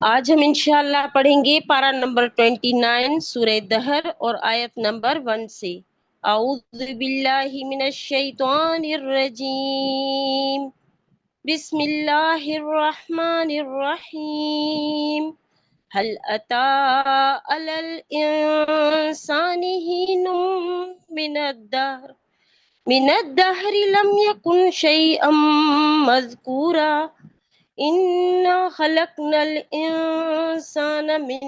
آج ہم انشاءاللہ پڑھیں گے پارہ نمبر 29 سورہ دہر اور آیت نمبر 1 سے۔ اعوذ باللہ من الشیطان الرجیم، بسم اللہ الرحمن الرحیم۔ هل أتى على الإنسان حين من الدهر لم يكن شيئا مذكورا إنا خلقنا الإنسان من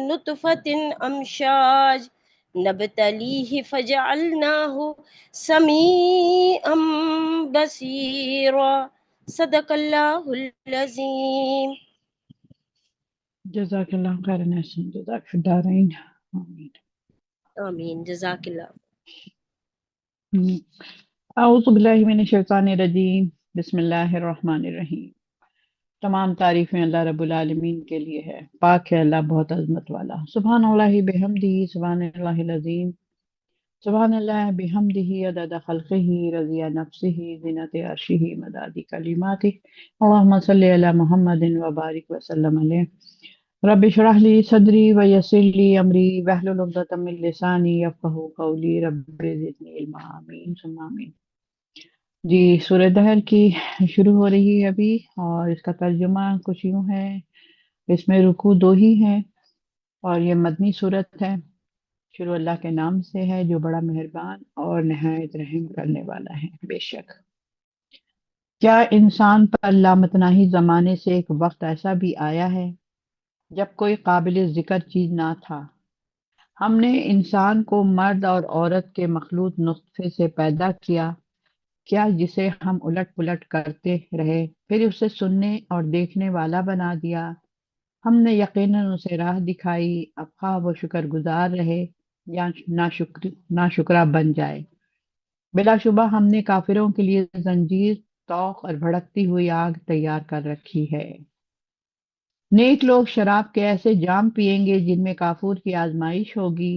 نطفة أمشاج نبتليه فجعلناه سميعا بصيرا صدق اللہ العظیم۔ جزاک اللہ خیر نحسن جزاک فی الدارین آمین۔ آمین، جزاک اللہ۔ اعوذ باللہ من الشیطان الرجیم، بسم اللہ الرحمن الرحیم۔ تمام تعریفیں اللہ رب العالمین کے لیے ہے، پاک ہے اللہ بہت عظمت والا۔ سبحان اللہ بحمدہ، سبحان اللہ العظیم، سبحان اللہ بحمدہ عدد خلقہ، رضی نفسہ، زینت عرشہ، مداد کلماتہ۔ اللہم صلی علی محمد وبارک وسلم علیہ۔ رب اشرح لی صدری ویسر لی امری واحلل عقدۃ من لسانی یفقہوا قولی، رب زدنی علما، آمین ثم آمین۔ جی، سورہ دہر کی شروع ہو رہی ہے ابھی، اور اس کا ترجمہ کچھ یوں ہے، اس میں رکوع 2 ہی ہیں اور یہ مدنی صورت ہے۔ شروع اللہ کے نام سے ہے جو بڑا مہربان اور نہایت رحم کرنے والا ہے۔ بے شک کیا انسان پر لامتناہی زمانے سے ایک وقت ایسا بھی آیا ہے جب کوئی قابل ذکر چیز نہ تھا۔ ہم نے انسان کو مرد اور عورت کے مخلوط نطفے سے پیدا کیا، جسے ہم الٹ پلٹ کرتے رہے، پھر اسے سننے اور دیکھنے والا بنا دیا۔ ہم نے یقیناً اسے راہ دکھائی، اب خواہ وہ شکر گزار رہے یا ناشکرا بن جائے۔ بلا شبہ ہم نے کافروں کے لیے زنجیر، طوق اور بھڑکتی ہوئی آگ تیار کر رکھی ہے۔ نیک لوگ شراب کے ایسے جام پیئیں گے جن میں کافور کی آزمائش ہوگی۔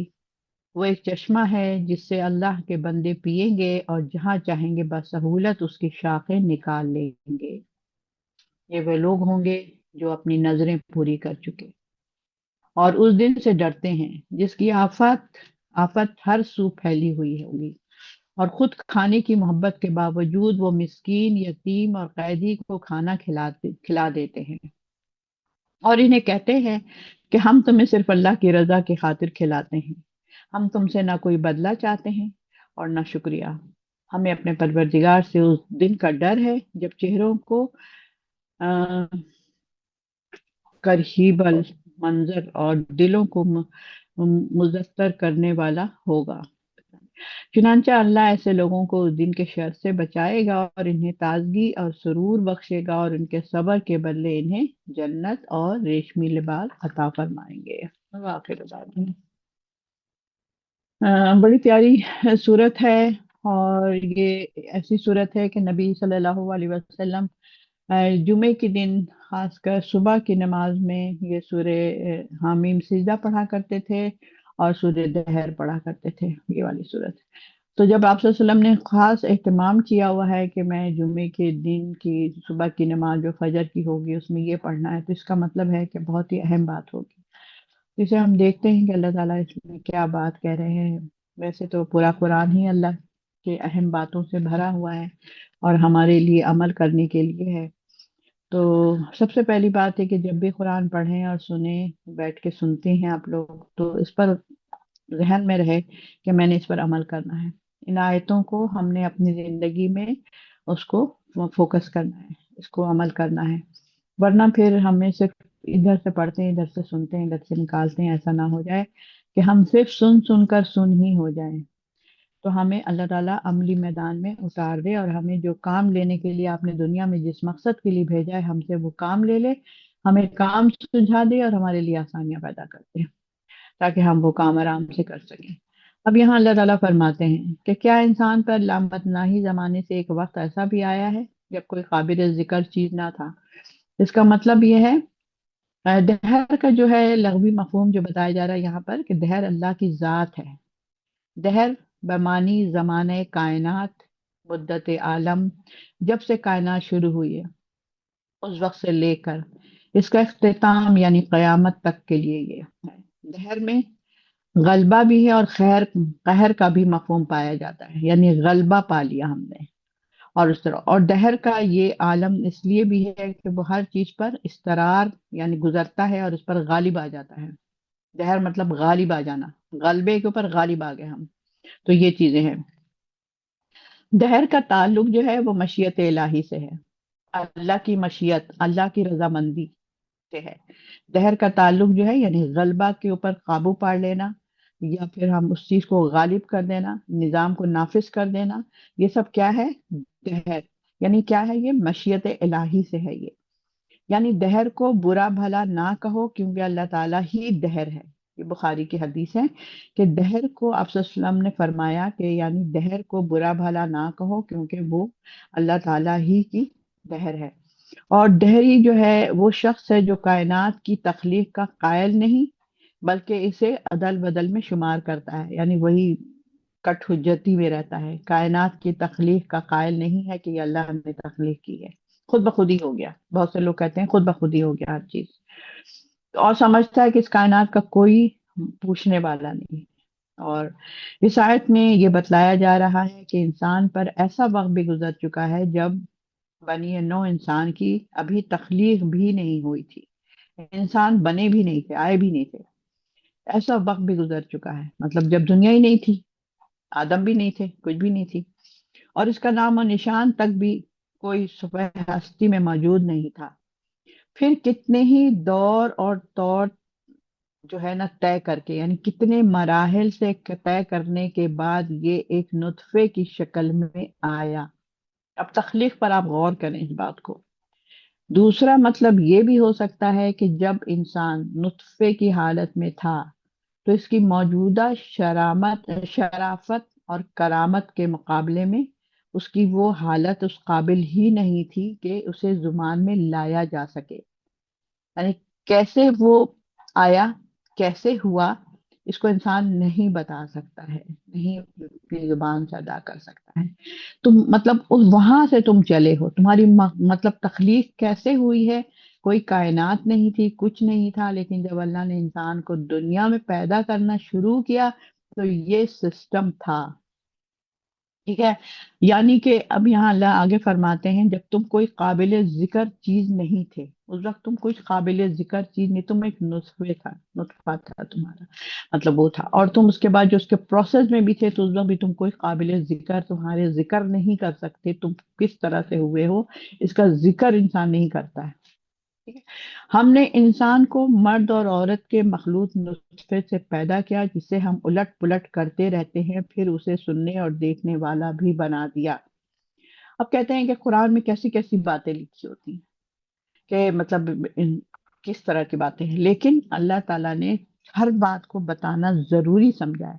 وہ ایک چشمہ ہے جس سے اللہ کے بندے پیئیں گے اور جہاں چاہیں گے بسہولت اس کی شاخیں نکال لیں گے۔ یہ وہ لوگ ہوں گے جو اپنی نظریں پوری کر چکے اور اس دن سے ڈرتے ہیں جس کی آفت ہر سو پھیلی ہوئی ہوگی، اور خود کھانے کی محبت کے باوجود وہ مسکین، یتیم اور قیدی کو کھانا کھلا دیتے ہیں، اور انہیں کہتے ہیں کہ ہم تمہیں صرف اللہ کی رضا کی خاطر کھلاتے ہیں، ہم تم سے نہ کوئی بدلہ چاہتے ہیں اور نہ شکریہ۔ ہمیں اپنے پروردگار سے اس دن کا ڈر ہے جب چہروں کو کرہیب المنظر اور دلوں کو مزتر کرنے والا ہوگا۔ چنانچہ اللہ ایسے لوگوں کو اس دن کے شر سے بچائے گا اور انہیں تازگی اور سرور بخشے گا، اور ان کے صبر کے بدلے انہیں جنت اور ریشمی لباس عطا فرمائیں گے۔ آخر بات بڑی پیاری صورت ہے، اور یہ ایسی صورت ہے کہ نبی صلی اللہ علیہ وسلم جمعے کے دن خاص کر صبح کی نماز میں یہ سورہ حامیم سجدہ پڑھا کرتے تھے اور سورہ دہر پڑھا کرتے تھے، یہ والی صورت۔ تو جب آپ صلی اللہ علیہ وسلم نے خاص اہتمام کیا ہوا ہے کہ میں جمعے کے دن کی صبح کی نماز جو فجر کی ہوگی اس میں یہ پڑھنا ہے، تو اس کا مطلب ہے کہ بہت ہی اہم بات ہوگی۔ جسے ہم دیکھتے ہیں کہ اللہ تعالیٰ اس میں کیا بات کہہ رہے ہیں۔ ویسے تو پورا قرآن ہی اللہ کے اہم باتوں سے بھرا ہوا ہے اور ہمارے لیے عمل کرنے کے لیے ہے۔ تو سب سے پہلی بات ہے کہ جب بھی قرآن پڑھیں اور سنیں، بیٹھ کے سنتے ہیں آپ لوگ، تو اس پر ذہن میں رہے کہ میں نے اس پر عمل کرنا ہے۔ ان آیتوں کو ہم نے اپنی زندگی میں اس کو فوکس کرنا ہے، اس کو عمل کرنا ہے، ورنہ پھر ہمیں صرف ادھر سے پڑھتے ہیں، ادھر سے سنتے ہیں، ادھر سے نکالتے ہیں، ایسا نہ ہو جائے کہ ہم صرف سن کر سن ہی ہو جائیں۔ تو ہمیں اللہ تعالیٰ عملی میدان میں اتار دے، اور ہمیں جو کام لینے کے لیے آپ نے دنیا میں جس مقصد کے لیے بھیجا ہے، ہم سے وہ کام لے لے، ہمیں کام سجھا دے اور ہمارے لیے آسانیاں پیدا کر دے تاکہ ہم وہ کام آرام سے کر سکیں۔ اب یہاں اللہ تعالیٰ فرماتے ہیں کہ کیا انسان پر لامتناہی زمانے سے ایک وقت ایسا بھی آیا ہے جب کوئی قابل ذکر چیز نہ تھا۔ اس کا مطلب یہ ہے، دہر کا جو ہے لغوی مفہوم جو بتایا جا رہا ہے یہاں پر، کہ دہر اللہ کی ذات ہے۔ دہر بمانی زمانے کائنات، مدت عالم، جب سے کائنات شروع ہوئی ہے اس وقت سے لے کر اس کا اختتام یعنی قیامت تک کے لیے یہ ہے۔ دہر میں غلبہ بھی ہے اور خیر قہر کا بھی مفہوم پایا جاتا ہے، یعنی غلبہ پا لیا ہم نے، اور اس طرح اور دہر کا یہ عالم اس لیے بھی ہے کہ وہ ہر چیز پر استقرار یعنی گزرتا ہے اور اس پر غالب آ جاتا ہے۔ دہر مطلب غالب آ جانا، غلبے کے اوپر غالب آ گئے ہم، تو یہ چیزیں ہیں۔ دہر کا تعلق جو ہے وہ مشیت الہی سے ہے، اللہ کی مشیت، اللہ کی رضامندی سے ہے۔ دہر کا تعلق جو ہے یعنی غلبہ کے اوپر قابو پا لینا، یا پھر ہم اس چیز کو غالب کر دینا، نظام کو نافذ کر دینا، یہ سب کیا ہے؟ دہر۔ یعنی کیا ہے؟ یہ مشیت الہی سے ہے یہ، یعنی دہر کو برا بھلا نہ کہو کیونکہ اللہ تعالیٰ ہی دہر ہے۔ یہ بخاری کی حدیث ہے کہ دہر کو آپ صلی اللہ علیہ وسلم نے فرمایا کہ یعنی دہر کو برا بھلا نہ کہو کیونکہ وہ اللہ تعالیٰ ہی کی دہر ہے۔ اور دہری جو ہے وہ شخص ہے جو کائنات کی تخلیق کا قائل نہیں بلکہ اسے عدل بدل میں شمار کرتا ہے، یعنی وہی کٹ حجتی میں رہتا ہے، کائنات کی تخلیق کا قائل نہیں ہے کہ یہ اللہ نے تخلیق کی ہے، خود بخود ہی ہو گیا۔ بہت سے لوگ کہتے ہیں خود بخود ہی ہو گیا ہر چیز، اور سمجھتا ہے کہ اس کائنات کا کوئی پوچھنے والا نہیں ہے۔ اور اس آیت میں یہ بتلایا جا رہا ہے کہ انسان پر ایسا وقت بھی گزر چکا ہے جب بنی نوع انسان کی ابھی تخلیق بھی نہیں ہوئی تھی، انسان بنے بھی نہیں تھے، آئے بھی نہیں تھے، ایسا وقت بھی گزر چکا ہے، مطلب جب دنیا ہی نہیں تھی، آدم بھی نہیں تھے، کچھ بھی نہیں تھی، اور اس کا نام و نشان تک بھی کوئی صفحہ ہستی میں موجود نہیں تھا۔ پھر کتنے ہی دور اور طور جو ہے نا طے کر کے، یعنی کتنے مراحل سے طے کرنے کے بعد یہ ایک نطفے کی شکل میں آیا۔ اب تخلیق پر آپ غور کریں اس بات کو۔ دوسرا مطلب یہ بھی ہو سکتا ہے کہ جب انسان نطفے کی حالت میں تھا تو اس کی موجودہ شرافت اور کرامت کے مقابلے میں اس کی وہ حالت اس قابل ہی نہیں تھی کہ اسے زبان میں لایا جا سکے، یعنی کیسے وہ آیا، کیسے ہوا، اس کو انسان نہیں بتا سکتا ہے، نہیں اپنی زبان سے ادا کر سکتا ہے۔ تم مطلب وہاں سے تم چلے ہو، تمہاری مطلب تخلیق کیسے ہوئی ہے؟ کوئی کائنات نہیں تھی، کچھ نہیں تھا، لیکن جب اللہ نے انسان کو دنیا میں پیدا کرنا شروع کیا تو یہ سسٹم تھا، ٹھیک ہے؟ یعنی کہ اب یہاں اللہ آگے فرماتے ہیں جب تم کوئی قابل ذکر چیز نہیں تھے، اس وقت تم کوئی قابل ذکر چیز نہیں، تم ایک نطفہ تھا تمہارا، مطلب وہ تھا، اور تم اس کے بعد جو اس کے پروسیس میں بھی تھے تو اس وقت بھی تم کوئی قابل ذکر، تمہارے ذکر نہیں کر سکتے تم کس طرح سے ہوئے ہو، اس کا ذکر انسان نہیں کرتا ہے، ٹھیک ہے؟ ہم نے انسان کو مرد اور عورت کے مخلوط نطفے سے پیدا کیا جسے ہم الٹ پلٹ کرتے رہتے ہیں، پھر اسے سننے اور دیکھنے والا بھی بنا دیا۔ اب کہتے ہیں کہ قرآن میں کیسی کیسی باتیں لکھی ہوتی ہیں کہ مطلب کس طرح کی باتیں ہیں، لیکن اللہ تعالیٰ نے ہر بات کو بتانا ضروری سمجھا ہے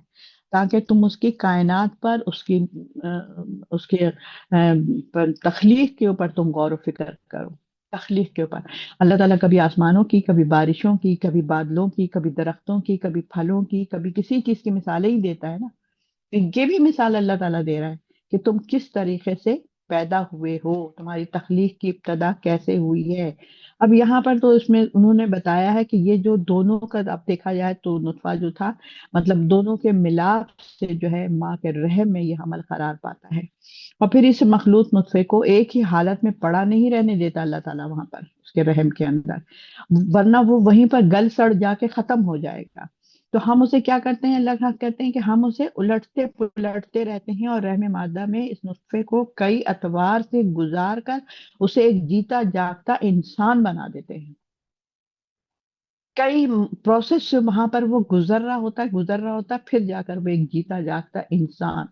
تاکہ تم اس کی کائنات پر، اس کے تخلیق کے اوپر تم غور و فکر کرو۔ تخلیق کے اوپر اللہ تعالیٰ کبھی آسمانوں کی، کبھی بارشوں کی، کبھی بادلوں کی، کبھی درختوں کی، کبھی پھلوں کی، کبھی کسی چیز کی مثالیں ہی دیتا ہے نا، تو یہ بھی مثال اللہ تعالیٰ دے رہا ہے کہ تم کس طریقے سے پیدا ہوئے ہو، تمہاری تخلیق کی ابتدا کیسے ہوئی ہے۔ اب یہاں پر تو اس میں انہوں نے بتایا ہے کہ یہ جو دونوں کا اب دیکھا جائے تو نطفہ جو تھا مطلب دونوں کے ملاپ سے جو ہے ماں کے رحم میں یہ حمل قرار پاتا ہے، اور پھر اس مخلوط نطفے کو ایک ہی حالت میں پڑا نہیں رہنے دیتا اللہ تعالیٰ وہاں پر اس کے رحم کے اندر، ورنہ وہ وہیں پر گل سڑ جا کے ختم ہو جائے گا۔ تو ہم اسے کیا کرتے ہیں، اللہ کہتے ہیں کہ ہم اسے الٹتے پلٹتے رہتے ہیں اور رحم مادہ میں اس نطفے کو کئی اتوار سے گزار کر اسے ایک جیتا جاگتا انسان بنا دیتے ہیں۔ کئی پروسیس سے وہاں پر وہ گزر رہا ہوتا ہے پھر جا کر وہ ایک جیتا جاگتا انسان،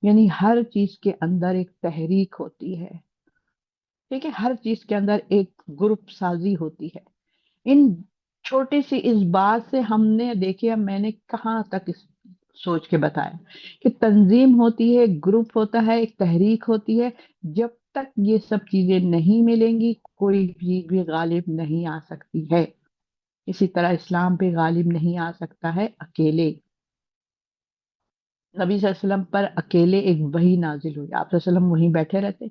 یعنی ہر چیز کے اندر ایک تحریک ہوتی ہے، ٹھیک ہے، ہر چیز کے اندر ایک گروپ سازی ہوتی ہے۔ ان چھوٹی سی اس بات سے ہم نے دیکھیے، میں نے کہاں تک اس سوچ کے بتایا کہ تنظیم ہوتی ہے، گروپ ہوتا ہے، ایک تحریک ہوتی ہے، جب تک یہ سب چیزیں نہیں ملیں گی کوئی چیز بھی غالب نہیں آ سکتی ہے۔ اسی طرح اسلام پہ غالب نہیں آ سکتا ہے اکیلے۔ نبی صلی اللہ علیہ وسلم پر اکیلے ایک وحی نازل ہوئی، آپ صلی اللہ علیہ وسلم وہیں بیٹھے رہتے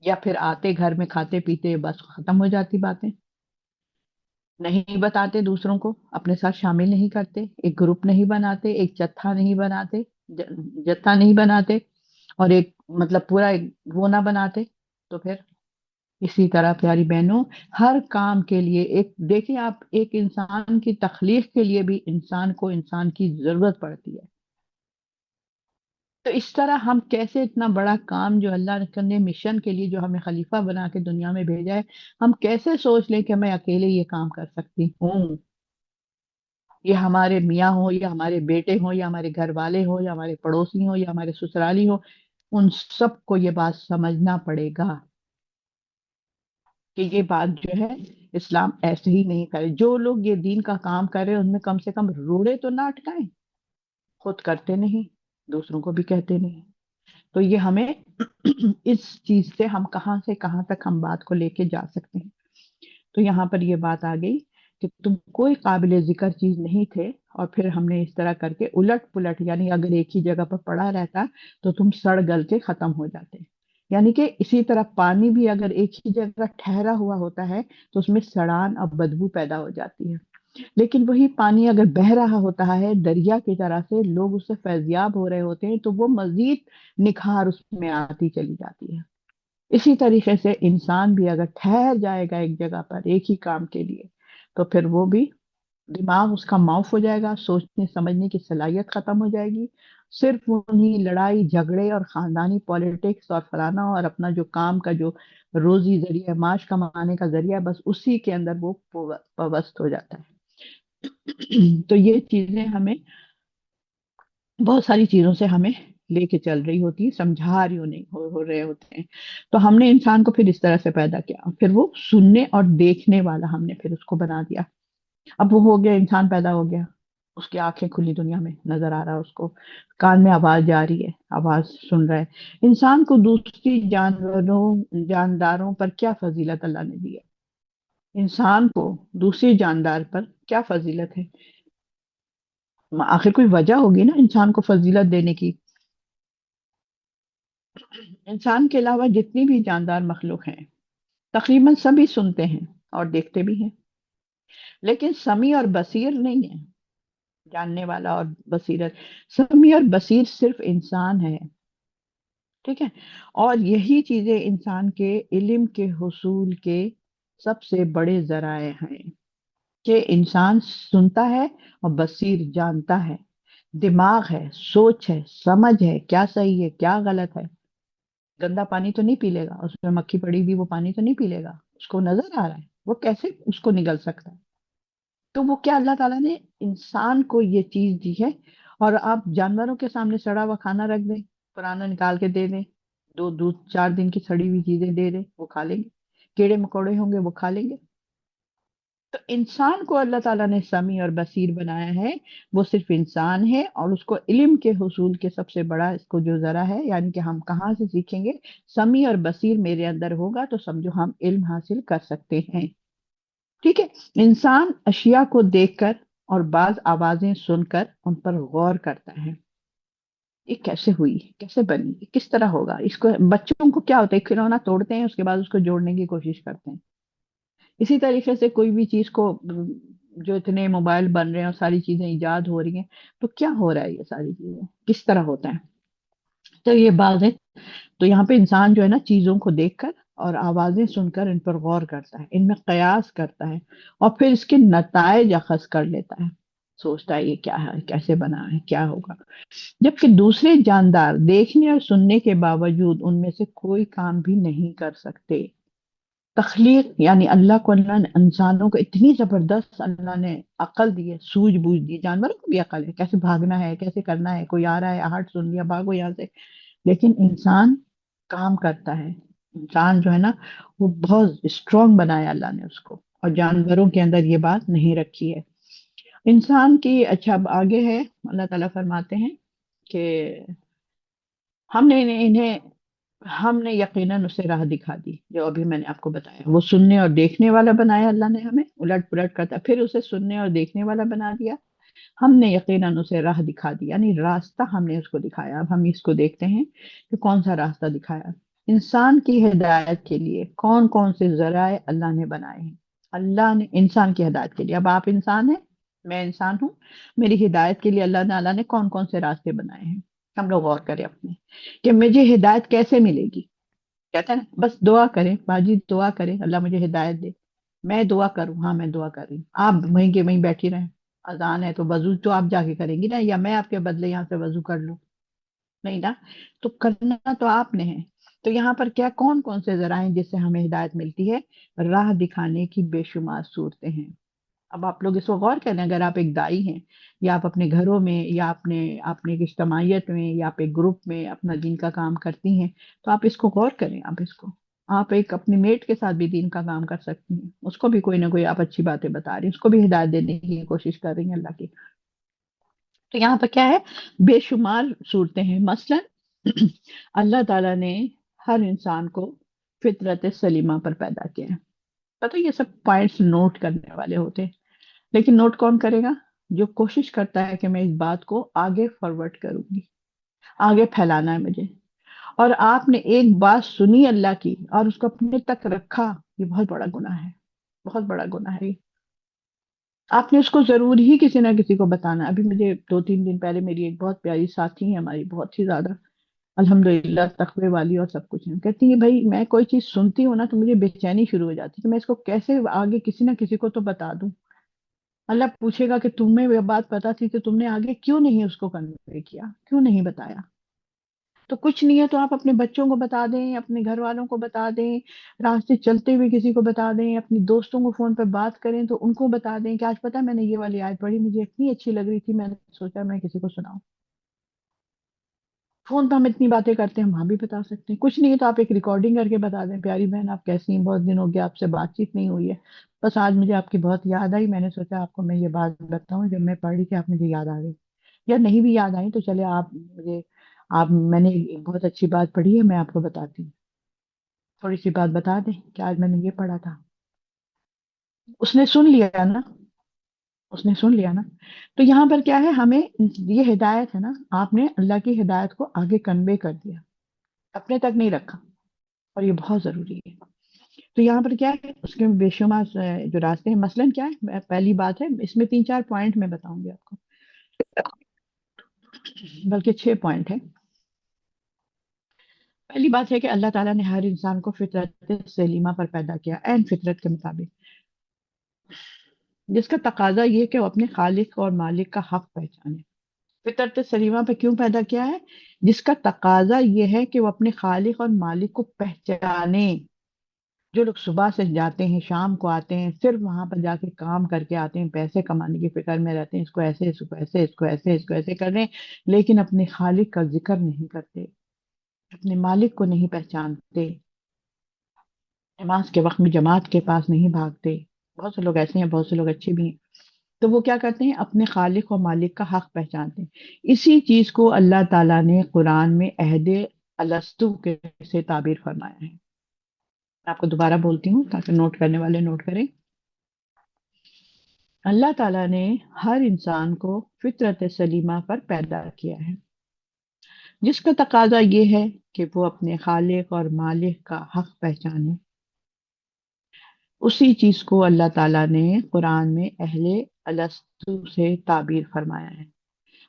یا پھر آتے گھر میں کھاتے پیتے بس ختم ہو جاتی باتیں، نہیں بتاتے دوسروں کو، اپنے ساتھ شامل نہیں کرتے، ایک گروپ نہیں بناتے، ایک جتھا نہیں بناتے، جتھا نہیں بناتے، اور ایک مطلب پورا ایک وہ نہ بناتے، تو پھر اسی طرح پیاری بہنوں، ہر کام کے لیے ایک دیکھیں آپ، ایک انسان کی تخلیق کے لیے بھی انسان کو انسان کی ضرورت پڑتی ہے۔ تو اس طرح ہم کیسے اتنا بڑا کام جو اللہ نے مشن کے لیے جو ہمیں خلیفہ بنا کے دنیا میں بھیجا ہے، ہم کیسے سوچ لیں کہ میں اکیلے یہ کام کر سکتی ہوں؟ یہ ہمارے میاں ہوں یا ہمارے بیٹے ہوں یا ہمارے گھر والے ہوں یا ہمارے پڑوسی ہوں یا ہمارے سسرالی ہوں، ان سب کو یہ بات سمجھنا پڑے گا کہ یہ بات جو ہے اسلام ایسے ہی نہیں کرے۔ جو لوگ یہ دین کا کام کر رہے ہیں ان میں کم سے کم روڑے تو نہ اٹکائیں، خود کرتے نہیں، دوسروں کو بھی کہتے نہیں۔ تو یہ ہمیں اس چیز سے ہم کہاں سے کہاں تک ہم بات کو لے کے جا سکتے ہیں۔ تو یہاں پر یہ بات آ گئی کہ تم کوئی قابل ذکر چیز نہیں تھے، اور پھر ہم نے اس طرح کر کے الٹ پلٹ، یعنی اگر ایک ہی جگہ پر پڑا رہتا تو تم سڑ گل کے ختم ہو جاتے۔ یعنی کہ اسی طرح پانی بھی اگر ایک ہی جگہ ٹھہرا ہوا ہوتا ہے تو اس میں سڑان اور بدبو پیدا ہو جاتی ہے، لیکن وہی پانی اگر بہہ رہا ہوتا ہے دریا کی طرح سے، لوگ اس سے فیضیاب ہو رہے ہوتے ہیں، تو وہ مزید نکھار اس میں آتی چلی جاتی ہے۔ اسی طریقے سے انسان بھی اگر ٹھہر جائے گا ایک جگہ پر ایک ہی کام کے لیے، تو پھر وہ بھی دماغ اس کا معاف ہو جائے گا، سوچنے سمجھنے کی صلاحیت ختم ہو جائے گی، صرف انہی لڑائی جھگڑے اور خاندانی پالیٹکس اور فلانا اور اپنا جو کام کا جو روزی ذریعہ معاش کمانے کا ذریعہ، بس اسی کے اندر وہ پوست ہو جاتا ہے۔ تو یہ چیزیں ہمیں بہت ساری چیزوں سے ہمیں لے کے چل رہی ہوتی ہے، سمجھا رہی نہیں ہو رہے ہوتے ہیں۔ تو ہم نے انسان کو پھر اس طرح سے پیدا کیا، پھر وہ سننے اور دیکھنے والا ہم نے پھر اس کو بنا دیا۔ اب وہ ہو گیا، انسان پیدا ہو گیا، اس کی آنکھیں کھلی، دنیا میں نظر آ رہا ہے اس کو، کان میں آواز جا رہی ہے، آواز سن رہا ہے۔ انسان کو دوسری جانداروں پر کیا فضیلت اللہ نے دی ہے؟ انسان کو دوسری جاندار پر کیا فضیلت ہے؟ آخر کوئی وجہ ہوگی نا انسان کو فضیلت دینے کی۔ انسان کے علاوہ جتنی بھی جاندار مخلوق ہیں تقریباً سبھی سنتے ہیں اور دیکھتے بھی ہیں، لیکن سمیع اور بصیر نہیں ہے۔ جاننے والا اور بصیرت، سمیع اور بصیر صرف انسان ہے، ٹھیک ہے؟ اور یہی چیزیں انسان کے علم کے حصول کے سب سے بڑے ذرائع ہیں، کہ انسان سنتا ہے اور بصیر جانتا ہے، دماغ ہے، سوچ ہے، سمجھ ہے، کیا صحیح ہے کیا غلط ہے۔ گندا پانی تو نہیں پی لے گا، اس میں مکھی پڑی ہوئی وہ پانی تو نہیں پی لے گا، اس کو نظر آ رہا ہے، وہ کیسے اس کو نگل سکتا ہے؟ تو وہ کیا اللہ تعالیٰ نے انسان کو یہ چیز دی ہے۔ اور آپ جانوروں کے سامنے سڑا ہوا کھانا رکھ دیں، پرانا نکال کے دے دیں، دو دو 4 دن کی سڑی ہوئی چیزیں دے دیں، وہ کھا لیں گے، کیڑے مکوڑے ہوں گے وہ کھا لیں گے۔ تو انسان کو اللہ تعالیٰ نے سمیع اور بصیر بنایا ہے، وہ صرف انسان ہے، اور اس کو علم کے حصول کے سب سے بڑا اس کو جو ذرا ہے، یعنی کہ ہم کہاں سے سیکھیں گے؟ سمیع اور بصیر میرے اندر ہوگا تو سمجھو ہم علم حاصل کر سکتے ہیں، ٹھیک ہے؟ انسان اشیاء کو دیکھ کر اور بعض آوازیں سن کر ان پر غور کرتا ہے، یہ کیسے ہوئی، کیسے بنی، کس طرح ہوگا اس کو۔ بچوں کو کیا ہوتا ہے، کھلونا توڑتے ہیں، اس کے بعد اس کو جوڑنے کی کوشش کرتے ہیں۔ اسی طریقے سے کوئی بھی چیز کو جو اتنے موبائل بن رہے ہیں اور ساری چیزیں ایجاد ہو رہی ہیں، تو کیا ہو رہا ہے، یہ ساری چیزیں کس طرح ہوتا ہے؟ تو یہ بات ہے۔ تو یہاں پہ انسان جو ہے نا چیزوں کو دیکھ کر اور آوازیں سن کر ان پر غور کرتا ہے، ان میں قیاس کرتا ہے، اور پھر اس کے نتائج اخذ کر لیتا ہے، سوچتا ہے یہ کیا ہے، کیسے بنا ہے، کیا ہوگا۔ جبکہ دوسرے جاندار دیکھنے اور سننے کے باوجود ان میں سے کوئی کام بھی نہیں کر سکتے۔ تخلیق یعنی اللہ نے انسانوں کو اتنی زبردست اللہ نے عقل دی ہے، سوجھ بوجھ دی ہے، جانوروں کو بھی عقل ہے، کیسے بھاگنا ہے، کیسے کرنا ہے، کوئی آ رہا ہے آہٹ سن لیا بھاگو یہاں سے، لیکن انسان کام کرتا ہے۔ انسان جو ہے نا وہ بہت اسٹرانگ بنایا اللہ نے اس کو، اور جانوروں کے اندر یہ بات نہیں رکھی ہے انسان کی۔ اچھا اب آگے ہے، اللہ تعالیٰ فرماتے ہیں کہ ہم نے انہیں ہم نے یقیناً اسے راہ دکھا دی، جو ابھی میں نے آپ کو بتایا، وہ سننے اور دیکھنے والا بنایا اللہ نے ہمیں، الٹ پلٹ کرتا پھر اسے سننے اور دیکھنے والا بنا دیا۔ ہم نے یقیناً اسے راہ دکھا دی، یعنی راستہ ہم نے اس کو دکھایا۔ اب ہم اس کو دیکھتے ہیں کہ کون سا راستہ دکھایا۔ انسان کی ہدایت کے لیے کون کون سے ذرائع اللہ نے بنائے ہیں؟ اللہ نے انسان کی ہدایت کے لیے، اب آپ انسان ہیں، میں انسان ہوں، میری ہدایت کے لیے اللہ تعالیٰ نے کون کون سے راستے بنائے ہیں، ہم لوگ غور کریں اپنے کہ مجھے ہدایت کیسے ملے گی۔ کہتے ہیں نا بس دعا کریں باجی، دعا کریں اللہ مجھے ہدایت دے، میں دعا کروں، ہاں میں دعا کر رہی ہوں، آپ وہیں کے وہیں بیٹھی رہیں، اذان ہے تو وضو تو آپ جا کے کریں گی نا، یا میں آپ کے بدلے یہاں سے وضو کر لوں؟ نہیں نا، تو کرنا تو آپ نے ہے۔ تو یہاں پر کیا کون کون سے ذرائع جس سے ہمیں ہدایت ملتی ہے؟ راہ دکھانے کی بے شمار صورتیں ہیں۔ اب آپ لوگ اس کو غور کریں، اگر آپ ایک دائی ہیں یا آپ اپنے گھروں میں یا اپنے ایک اجتماعیت میں یا آپ ایک گروپ میں اپنا دین کا کام کرتی ہیں، تو آپ اس کو غور کریں، آپ ایک اپنی میٹ کے ساتھ بھی دین کا کام کر سکتی ہیں، اس کو بھی کوئی نہ کوئی آپ اچھی باتیں بتا رہی ہیں، اس کو بھی ہدایت دینے کی کوشش کر رہی ہیں اللہ کی۔ تو یہاں پر کیا ہے؟ بے شمار صورتیں ہیں، مثلا اللہ تعالیٰ نے ہر انسان کو فطرت سلیمہ پر پیدا کیا ہے۔ پتہ یہ سب پوائنٹس نوٹ کرنے والے ہوتے ہیں، لیکن نوٹ کون کرے گا؟ جو کوشش کرتا ہے کہ میں اس بات کو آگے فارورڈ کروں گی، آگے پھیلانا ہے مجھے۔ اور آپ نے ایک بات سنی اللہ کی اور اس کو اپنے تک رکھا، یہ بہت بڑا گناہ ہے، بہت بڑا گناہ ہے یہ۔ آپ نے اس کو ضرور ہی کسی نہ کسی کو بتانا۔ ابھی مجھے 2 3 دن پہلے میری ایک بہت پیاری ساتھی ہے ہماری، بہت ہی زیادہ الحمدللہ تقوی والی اور سب کچھ ہے، کہتی ہے بھائی میں کوئی چیز سنتی ہوں نا تو مجھے بے چینی شروع ہو جاتی ہے کہ میں اس کو کیسے آگے کسی نہ کسی کو تو بتا دوں۔ اللہ پوچھے گا کہ تمہیں یہ بات پتا تھی تو تم نے آگے کیوں نہیں اس کو کنوے کیا، کیوں نہیں بتایا؟ تو کچھ نہیں ہے تو آپ اپنے بچوں کو بتا دیں، اپنے گھر والوں کو بتا دیں، راستے چلتے ہوئے کسی کو بتا دیں، اپنی دوستوں کو فون پہ بات کریں تو ان کو بتا دیں کہ آج پتہ میں نے یہ والی آیت پڑھی، مجھے اتنی اچھی لگ رہی تھی، میں نے سوچا میں کسی کو سناؤں۔ فون پہ ہم اتنی باتیں کرتے ہیں، وہاں بھی بتا سکتے ہیں، کچھ نہیں ہے تو آپ ایک ریکارڈنگ کر کے بتا دیں، پیاری بہن آپ کیسی ہیں، بہت دن ہو گیا آپ سے بات چیت نہیں ہوئی ہے، بس آج مجھے آپ کی بہت یاد آئی، میں نے سوچا آپ کو میں یہ بات بتاؤں، جب میں پڑھ رہی تھی آپ مجھے یاد آ گئی، یا نہیں بھی یاد آئی تو چلے میں نے ایک بہت اچھی بات پڑھی ہے، میں آپ کو بتاتی ہوں، تھوڑی سی بات بتا دیں کہ آج میں نے یہ پڑھا تھا۔ اس نے سن لیا نا، اس نے سن لیا نا۔ تو یہاں پر کیا ہے، ہمیں یہ ہدایت ہے نا، آپ نے اللہ کی ہدایت کو آگے کنوے کر دیا، اپنے تک نہیں رکھا، اور یہ بہت ضروری ہے۔ تو یہاں پر کیا ہے، اس کے بے شمار جو راستے ہیں، مثلا کیا ہے، پہلی بات ہے، اس میں 3 4 پوائنٹ میں بتاؤں گی آپ کو، بلکہ 6 پوائنٹ ہے۔ پہلی بات ہے کہ اللہ تعالیٰ نے ہر انسان کو فطرت سلیمہ پر پیدا کیا، عین فطرت کے مطابق، جس کا تقاضا یہ کہ وہ اپنے خالق اور مالک کا حق پہچانے۔ فطرت سلیمہ پہ کیوں پیدا کیا ہے؟ جس کا تقاضا یہ ہے کہ وہ اپنے خالق اور مالک کو پہچانے۔ جو لوگ صبح سے جاتے ہیں شام کو آتے ہیں، صرف وہاں پر جا کے کام کر کے آتے ہیں، پیسے کمانے کی فکر میں رہتے ہیں، اس کو ایسے، اس کو ایسے، اس کو ایسے، اس کو ایسے کر رہے ہیں، لیکن اپنے خالق کا ذکر نہیں کرتے، اپنے مالک کو نہیں پہچانتے، نماز کے وقت میں جماعت کے پاس نہیں بھاگتے۔ بہت سے لوگ ایسے ہیں، بہت سے لوگ اچھے بھی ہیں، تو وہ کیا کرتے ہیں، اپنے خالق اور مالک کا حق پہچانتے ہیں۔ اسی چیز کو اللہ تعالیٰ نے قرآن میں عہد الستو کے سے تعبیر فرمایا ہے۔ میں آپ کو دوبارہ بولتی ہوں تاکہ نوٹ کرنے والے نوٹ کریں۔ اللہ تعالیٰ نے ہر انسان کو فطرت سلیمہ پر پیدا کیا ہے، جس کا تقاضا یہ ہے کہ وہ اپنے خالق اور مالک کا حق پہچانے۔ اسی چیز کو اللہ تعالیٰ نے قرآن میں اہل الستو سے تعبیر فرمایا ہے۔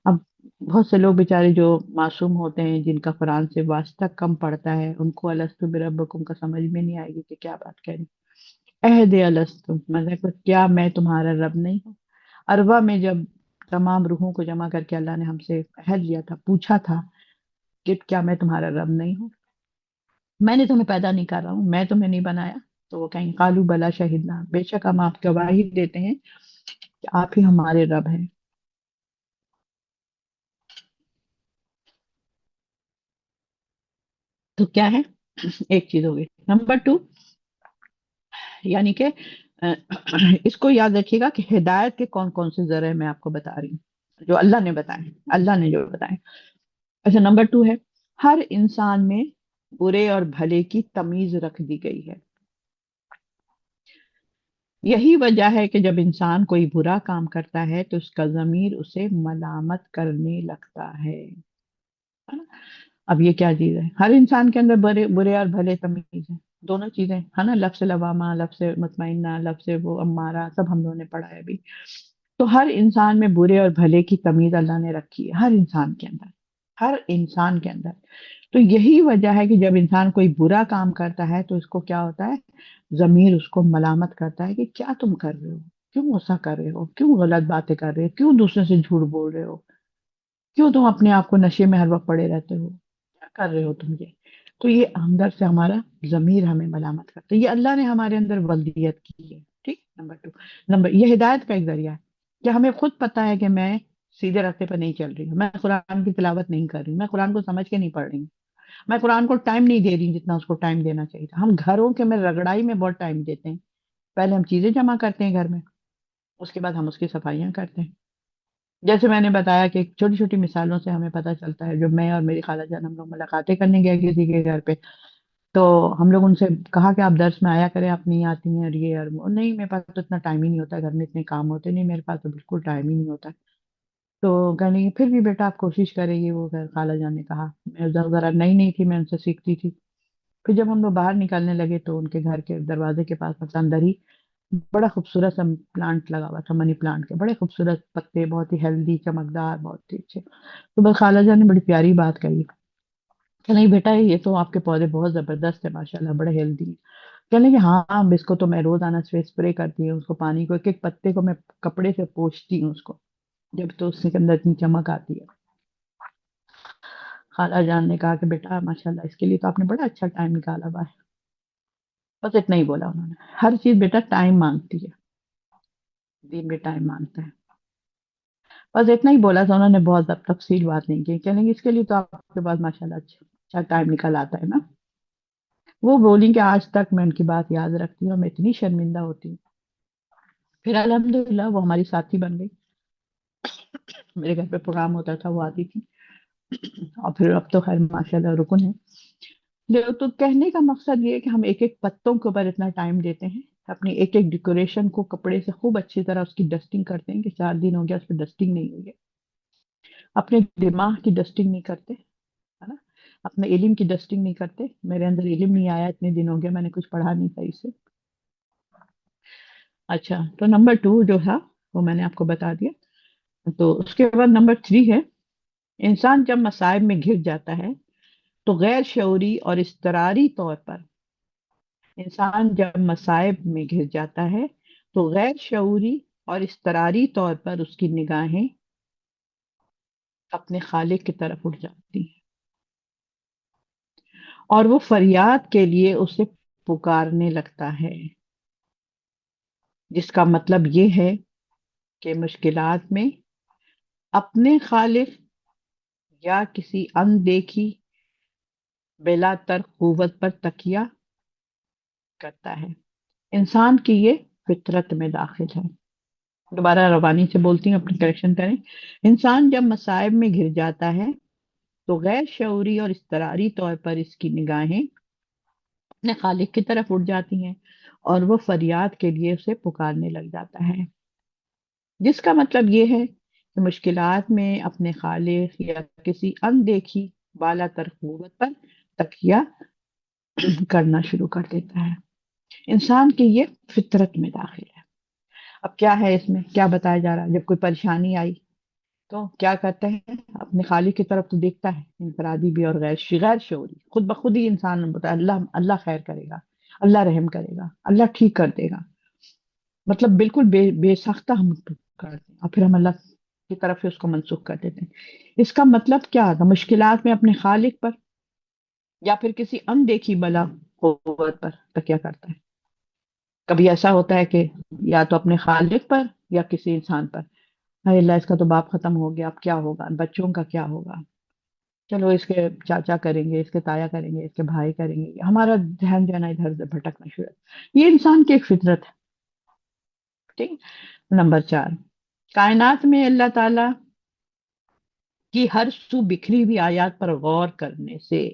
اب بہت سے لوگ بیچارے جو معصوم ہوتے ہیں، جن کا قرآن سے واسطہ کم پڑتا ہے، ان کو الستو بربکم کا سمجھ میں نہیں آئے گی کہ کیا بات کہہ رہی۔ عہد الستو مطلب کیا میں تمہارا رب نہیں ہوں؟ عربہ میں جب تمام روحوں کو جمع کر کے اللہ نے ہم سے عہد لیا تھا، پوچھا تھا کہ کیا میں تمہارا رب نہیں ہوں؟ میں نے تمہیں پیدا نہیں کر رہا ہوں، میں تمہیں نہیں بنایا؟ تو وہ کہیں قالو بلا شہدنا، بے شک ہم آپ گواہی دیتے ہیں کہ آپ ہی ہمارے رب ہیں۔ تو کیا ہے، ایک چیز ہوگی۔ نمبر 2، یعنی کہ اس کو یاد رکھیے گا کہ ہدایت کے کون کون سے ذرائع میں آپ کو بتا رہی ہوں، جو اللہ نے بتائے، اللہ نے جو بتائے۔ اچھا، نمبر 2 ہے، ہر انسان میں برے اور بھلے کی تمیز رکھ دی گئی ہے۔ یہی وجہ ہے کہ جب انسان کوئی برا کام کرتا ہے تو اس کا ضمیر اسے ملامت کرنے لگتا ہے نا؟ اب یہ کیا چیز ہے، ہر انسان کے اندر برے برے اور بھلے تمیز ہے، دونوں چیزیں ہے نا، لفظ لوامہ، لفظ مطمئنہ، لفظ وہ امارہ، سب ہم لوگوں نے پڑھا ہے ابھی. تو ہر انسان میں برے اور بھلے کی تمیز اللہ نے رکھی ہے، ہر انسان کے اندر، ہر انسان کے اندر. تو یہی وجہ ہے کہ جب انسان کوئی برا کام کرتا ہے تو اس کو کیا ہوتا ہے، ضمیر اس کو ملامت کرتا ہے کہ کیا تم کر رہے ہو، کیوں ایسا کر رہے ہو، کیوں غلط باتیں کر رہے ہو، کیوں دوسرے سے جھوٹ بول رہے ہو، کیوں تم اپنے آپ کو نشے میں ہر وقت پڑے رہتے ہو، کیا کر رہے ہو تم یہ. تو یہ اندر سے ہمارا ضمیر ہمیں ملامت کرتا ہے. یہ اللہ نے ہمارے اندر ولدیت کی ہے. ٹھیک. نمبر 2، یہ ہدایت کا ایک ذریعہ ہے کہ ہمیں خود پتا ہے کہ میں سیدھے راستے پر نہیں چل رہی ہوں، میں قرآن کی تلاوت نہیں کر رہی ہوں، میں قرآن کو سمجھ کے نہیں پڑھ رہی ہوں، میں قرآن کو ٹائم نہیں دے رہی جتنا اس کو ٹائم دینا چاہیے تھا. ہم گھروں کے میں رگڑائی میں بہت ٹائم دیتے ہیں. پہلے ہم چیزیں جمع کرتے ہیں گھر میں، اس کے بعد ہم اس کی صفائیاں کرتے ہیں. جیسے میں نے بتایا کہ چھوٹی چھوٹی مثالوں سے ہمیں پتہ چلتا ہے. جب میں اور میری خالہ جان ہم لوگ ملاقاتیں کرنے گئے کسی کے گھر پہ، تو ہم لوگ ان سے کہا کہ آپ درس میں آیا کریں، آپ نہیں آتی ہیں، اور یہ اور وہ. نہیں، میرے پاس تو اتنا ٹائم ہی نہیں ہوتا، گھر میں اتنے کام ہوتے نہیں، میرے پاس تو بالکل ٹائم ہی نہیں ہوتا. تو کہنے لگی پھر بھی بیٹا آپ کوشش کریں گے. وہ خالہ جان نے کہا، میں ذرا نئی نہیں تھی، میں ان سے سیکھتی تھی. پھر جب ہم لوگ باہر نکلنے لگے تو ان کے گھر کے دروازے کے پاس مطلب اندر ہی بڑا خوبصورت سا پلانٹ لگا ہوا تھا، منی پلانٹ کے بڑے خوبصورت پتے، بہت ہی ہیلدی، چمکدار، بہت ہی اچھے. تو بس خالہ جان نے بڑی پیاری بات کہی کہ نہیں بیٹا یہ تو آپ کے پودے بہت زبردست ہے، ماشاءاللہ بڑے ہیلدی ہیں. کہنے کہ ہاں اب اس کو تو میں روزانہ اسپرے کرتی ہوں، اس کو پانی کو ایک ایک پتے کو میں کپڑے سے پوچھتی ہوں اس کو، جب تو اس کے اندر اتنی چمک آتی ہے. خالہ جان نے کہا کہ بیٹا ماشاءاللہ اس کے لیے تو آپ نے بڑا اچھا ٹائم نکالا ہوا ہے. بس اتنا ہی بولا انہوں نے. ہر چیز بیٹا ٹائم مانگتی ہے، دین بھی ٹائم مانگتا ہے. بس اتنا ہی بولا تھا انہوں نے، بہت زیادہ تفصیل بات نہیں کی. کہنے کہ اس کے لیے تو آپ کے پاس ماشاءاللہ اچھا ٹائم نکل آتا ہے نا. وہ بولی کہ آج تک میں ان کی بات یاد رکھتی ہوں، میں اتنی شرمندہ ہوتی ہوں. پھر الحمدللہ وہ ہماری ساتھی بن گئی. میرے گھر پہ پروگرام ہوتا تھا، وہ آتی تھی. اور پھر اب تو خیر ماشاءاللہ رکن ہے. تو کہنے کا مقصد یہ ہے کہ ہم ایک ایک پتوں کے اوپر اتنا ٹائم دیتے ہیں، اپنی ایک ایک ڈیکوریشن کو کپڑے سے خوب اچھی طرح اس کی ڈسٹنگ کرتے ہیں کہ 4 دن ہو گیا اس پہ ڈسٹنگ نہیں ہوئی ہے. اپنے دماغ کی ڈسٹنگ نہیں کرتے، ہے نا. اپنے علم کی ڈسٹنگ نہیں کرتے. میرے اندر علم نہیں آیا اتنے دن ہو گیا، میں نے کچھ پڑھا نہیں صحیح سے. اچھا، تو نمبر 2 جو تھا وہ میں نے آپ کو بتا دیا. تو اس کے بعد نمبر 3 ہے، انسان جب مصائب میں گر جاتا ہے تو غیر شعوری اور اضطراری طور پر، انسان جب مصائب میں گر جاتا ہے تو غیر شعوری اور اضطراری طور پر اس کی نگاہیں اپنے خالق کی طرف اٹھ جاتی ہیں اور وہ فریاد کے لیے اسے پکارنے لگتا ہے. جس کا مطلب یہ ہے کہ مشکلات میں اپنے خالق یا کسی اندیکھی بلا تر قوت پر تکیہ کرتا ہے. انسان کی یہ فطرت میں داخل ہے. دوبارہ روانی سے بولتی ہوں، اپنی کریکشن کریں. انسان جب مصائب میں گر جاتا ہے تو غیر شعوری اور اضطراری طور پر اس کی نگاہیں اپنے خالق کی طرف اٹھ جاتی ہیں اور وہ فریاد کے لیے اسے پکارنے لگ جاتا ہے. جس کا مطلب یہ ہے کہ مشکلات میں اپنے خالق یا کسی اندیکھی بالا تر قوت پر تکیہ کرنا شروع کر دیتا ہے. انسان کی یہ فطرت میں داخل ہے. اب کیا ہے اس میں کیا بتایا جا رہا ہے؟ جب کوئی پریشانی آئی تو کیا کرتے ہیں، اپنے خالق کی طرف تو دیکھتا ہے، انفرادی بھی اور غیر شعوری. خود بخود ہی انسان بتا اللہ اللہ خیر کرے گا، اللہ رحم کرے گا، اللہ ٹھیک کر دے گا. مطلب بالکل بے ساختہ ہم کرتے ہیں اور پھر ہم اللہ کی طرف سے اس کو منسوخ کر دیتے ہیں. اس کا مطلب کیا تھا، مشکلات میں اپنے خالق پر یا پھر کسی اندیکھی بلا قوت پر تکیہ کرتا ہے. کبھی ایسا ہوتا ہے کہ یا تو اپنے خالق پر یا کسی انسان پر. ہائے اللہ اس کا تو باپ ختم ہو گیا، اب کیا ہوگا، بچوں کا کیا ہوگا، چلو اس کے چاچا کریں گے، اس کے تایا کریں گے، اس کے بھائی کریں گے. ہمارا دھیان جو ہے نا ادھر ادھر بھٹکنا شروع. یہ انسان کی ایک فطرت ہے. ٹھیک. نمبر 4، کائنات میں اللہ تعالی کی ہر سو بکھری ہوئی آیات پر غور کرنے سے،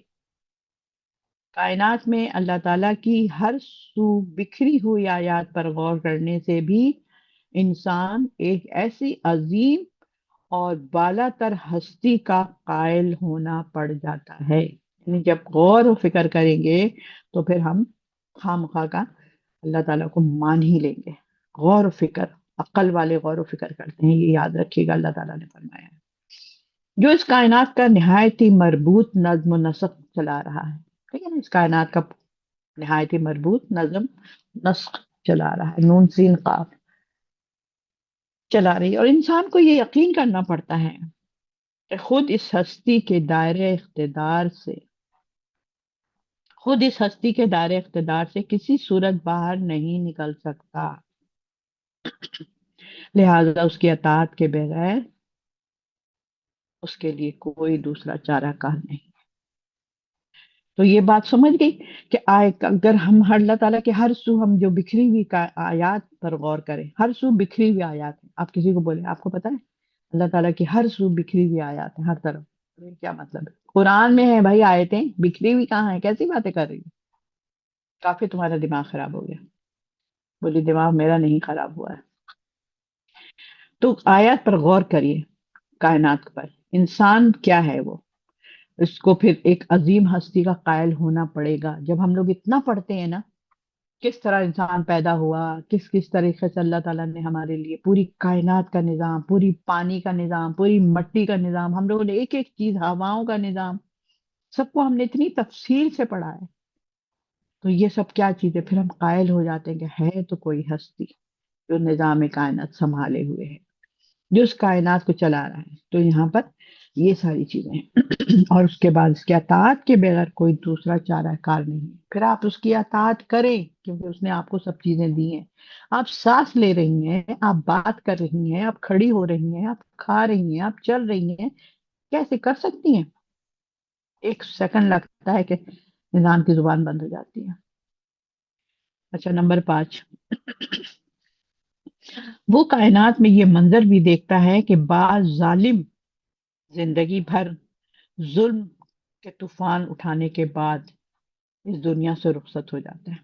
کائنات میں اللہ تعالیٰ کی ہر سو بکھری ہوئی آیات پر غور کرنے سے بھی انسان ایک ایسی عظیم اور بالا تر ہستی کا قائل ہونا پڑ جاتا ہے. یعنی جب غور و فکر کریں گے تو پھر ہم خواہ مخواہ کا اللہ تعالیٰ کو مان ہی لیں گے. غور و فکر، عقل والے غور و فکر کرتے ہیں، یہ یاد رکھیے گا اللہ تعالیٰ نے فرمایا ہے. جو اس کائنات کا نہایت ہی مربوط نظم و نسق چلا رہا ہے. ٹھیک ہے نا، اس کائنات کا نہایت ہی مربوط نظم نسق چلا رہا ہے، نون سین قاف چلا رہی ہے. اور انسان کو یہ یقین کرنا پڑتا ہے کہ خود اس ہستی کے دائرے اقتدار سے کسی صورت باہر نہیں نکل سکتا، لہذا اس کی اطاعت کے بغیر اس کے لیے کوئی دوسرا چارہ کار نہیں. تو یہ بات سمجھ گئی کہ اگر ہم اللہ تعالیٰ کے ہر سو ہم جو بکھری ہوئی آیات پر غور کریں، ہر سو بکھری ہوئی آیات ہیں. آپ کسی کو بولیں آپ کو پتا ہے اللہ تعالیٰ کی ہر سو بکھری ہوئی آیات ہیں ہر طرف. یہ کیا مطلب ہے؟ قرآن میں ہے بھائی آیتیں، بکھری ہوئی کہاں ہیں؟ کیسی باتیں کر رہی ہیں؟ کافی تمہارا دماغ خراب ہو گیا. بولی دماغ میرا نہیں خراب ہوا ہے. تو آیات پر غور کریے، کائنات پر انسان کیا ہے وہ، اس کو پھر ایک عظیم ہستی کا قائل ہونا پڑے گا. جب ہم لوگ اتنا پڑھتے ہیں نا کس طرح انسان پیدا ہوا، کس کس طریقے سے اللہ تعالیٰ نے ہمارے لیے پوری کائنات کا نظام، پوری پانی کا نظام، پوری مٹی کا نظام، ہم لوگوں نے ایک ایک چیز، ہواؤں کا نظام، سب کو ہم نے اتنی تفصیل سے پڑھا ہے. تو یہ سب کیا چیز ہے؟ پھر ہم قائل ہو جاتے ہیں کہ ہے تو کوئی ہستی جو نظام کائنات سنبھالے ہوئے ہے، جو اس کائنات کو چلا رہا ہے. تو یہاں پر یہ ساری چیزیں ہیں. اور اس کے بعد اس کی اطاعت کے بغیر کوئی دوسرا چارہ کار نہیں ہے. پھر آپ اس کی اطاعت کریں کیونکہ اس نے آپ کو سب چیزیں دی ہیں. آپ سانس لے رہی ہیں، آپ بات کر رہی ہیں، آپ کھڑی ہو رہی ہیں، آپ کھا رہی ہیں، آپ چل رہی ہیں، کیسے کر سکتی ہیں؟ ایک سیکنڈ لگتا ہے کہ انسان کی زبان بند ہو جاتی ہے. اچھا، نمبر 5، وہ کائنات میں یہ منظر بھی دیکھتا ہے کہ بعض ظالم زندگی بھر ظلم کے طوفان اٹھانے کے بعد اس دنیا سے رخصت ہو جاتا ہے.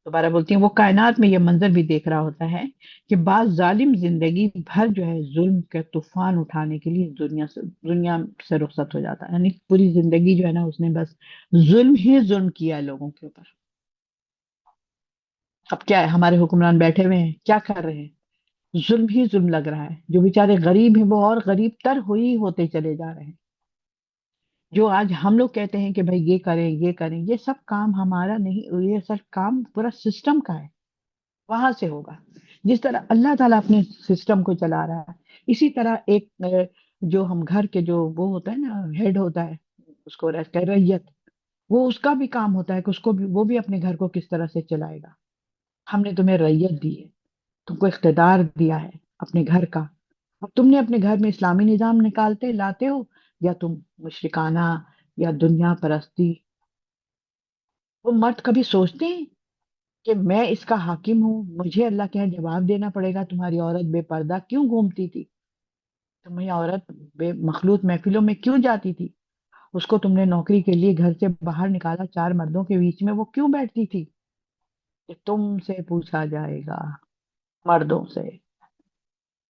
دوبارہ بولتی ہیں، وہ کائنات میں یہ منظر بھی دیکھ رہا ہوتا ہے کہ بعض ظالم زندگی بھر جو ہے ظلم کے طوفان اٹھانے کے لیے اس دنیا سے رخصت ہو جاتا ہے. یعنی پوری زندگی جو ہے نا اس نے بس ظلم ہی ظلم کیا ہے لوگوں کے اوپر. اب کیا ہے، ہمارے حکمران بیٹھے ہوئے ہیں، کیا کر رہے ہیں؟ ظلم ہی ظلم لگ رہا ہے. جو بیچارے غریب ہیں وہ اور غریب تر ہوئی ہوتے چلے جا رہے ہیں. جو آج ہم لوگ کہتے ہیں کہ بھائی یہ کریں یہ کریں، یہ سب کام ہمارا نہیں، یہ سب کام پورا سسٹم کا ہے. وہاں سے ہوگا جس طرح اللہ تعالیٰ اپنے سسٹم کو چلا رہا ہے. اسی طرح ایک جو ہم گھر کے جو وہ ہوتا ہے نا، ہیڈ ہوتا ہے، اس کو رہتا ہے ریت، وہ اس کا بھی کام ہوتا ہے کہ اس کو بھی، وہ بھی اپنے گھر کو کس طرح سے چلائے گا. ہم نے تمہیں ریت دی ہے، تم کو اقتدار دیا ہے اپنے گھر کا. اب تم نے اپنے گھر میں اسلامی نظام نکالتے لاتے ہو یا تم مشرکانہ یا دنیا پرستی. وہ مرد کبھی سوچتے ہیں کہ میں اس کا حاکم ہوں، مجھے اللہ کے یہاں جواب دینا پڑے گا؟ تمہاری عورت بے پردہ کیوں گھومتی تھی؟ تمہاری عورت بے مخلوط محفلوں میں کیوں جاتی تھی؟ اس کو تم نے نوکری کے لیے گھر سے باہر نکالا، 4 مردوں کے بیچ میں وہ کیوں بیٹھتی تھی؟ کہ تم سے پوچھا جائے گا، مردوں سے.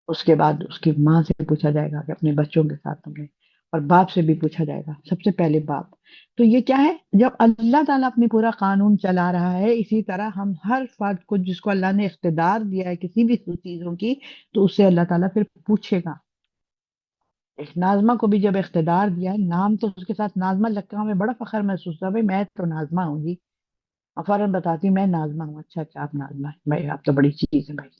اس کے بعد اس کی ماں سے پوچھا جائے گا کہ اپنے بچوں کے ساتھ تم نے، اور باپ سے بھی پوچھا جائے گا، سب سے پہلے باپ. تو یہ کیا ہے؟ جب اللہ تعالیٰ اپنی پورا قانون چلا رہا ہے، اسی طرح ہم ہر فرد کو جس کو اللہ نے اقتدار دیا ہے کسی بھی چیزوں کی، تو اس سے اللہ تعالیٰ پھر پوچھے گا. ایک نازمہ کو بھی جب اقتدار دیا ہے، نام تو اس کے ساتھ نازمہ لگتا ہے، ہمیں بڑا فخر محسوس ہوتا ہے، بھائی میں تو نازمہ ہوں جی. اور فوراً بتاتی ہوں میں نازمہ ہوں. اچھا اچھا آپ نازمہ ہیں بھائی، آپ تو بڑی چیز ہے بھائی.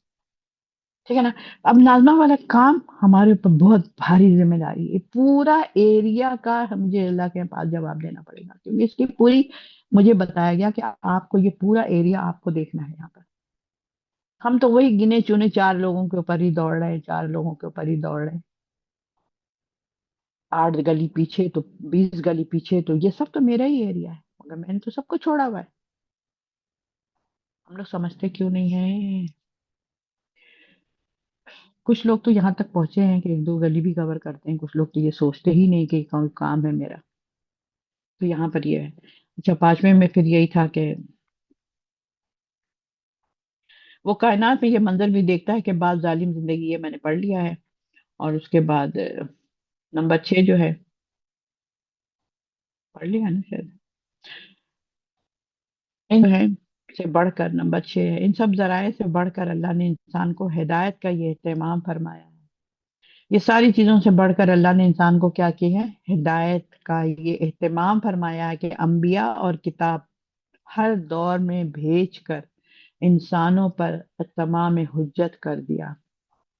ٹھیک ہے نا. اب نازمہ والا کام ہمارے اوپر بہت بھاری ذمہ داری ہے. پورا ایریا کا مجھے اللہ کے پاس جواب دینا پڑے گا کیونکہ اس کی پوری مجھے بتایا گیا کہ آپ کو یہ پورا ایریا آپ کو دیکھنا ہے. یہاں پر ہم تو وہی گنے چنے 4 لوگوں کے اوپر ہی دوڑ رہے ہیں، 4 لوگوں کے اوپر ہی دوڑ رہے ہیں. 8 گلی پیچھے تو 20 گلی پیچھے، تو یہ سب تو میرا ہی ایریا ہے مگر میں نے تو سب کو چھوڑا ہوا ہے. ہم لوگ سمجھتے کیوں نہیں ہیں؟ کچھ لوگ تو یہاں تک پہنچے ہیں کہ 1 2 گلی بھی کور کرتے ہیں. کچھ لوگ تو یہ سوچتے ہی نہیں کہ کون کام ہے میرا. تو یہاں پر یہ ہے. اچھا، 5ویں میں پھر یہی تھا کہ وہ کائنات میں یہ منظر بھی دیکھتا ہے کہ بعض ظالم زندگی، یہ میں نے پڑھ لیا ہے. اور اس کے بعد نمبر 6 جو ہے، پڑھ لیا ہے نا شاید. ان ہے سے بڑھ کر نمبر 6 ہے، ان سب ذرائع سے بڑھ کر اللہ نے انسان کو ہدایت کا یہ اہتمام فرمایا ہے۔ یہ ساری چیزوں سے بڑھ کر اللہ نے انسان کو کیا کی ہے؟ ہدایت کا یہ اہتمام فرمایا ہے کہ انبیاء اور کتاب ہر دور میں بھیج کر انسانوں پر تمام حجت کر دیا۔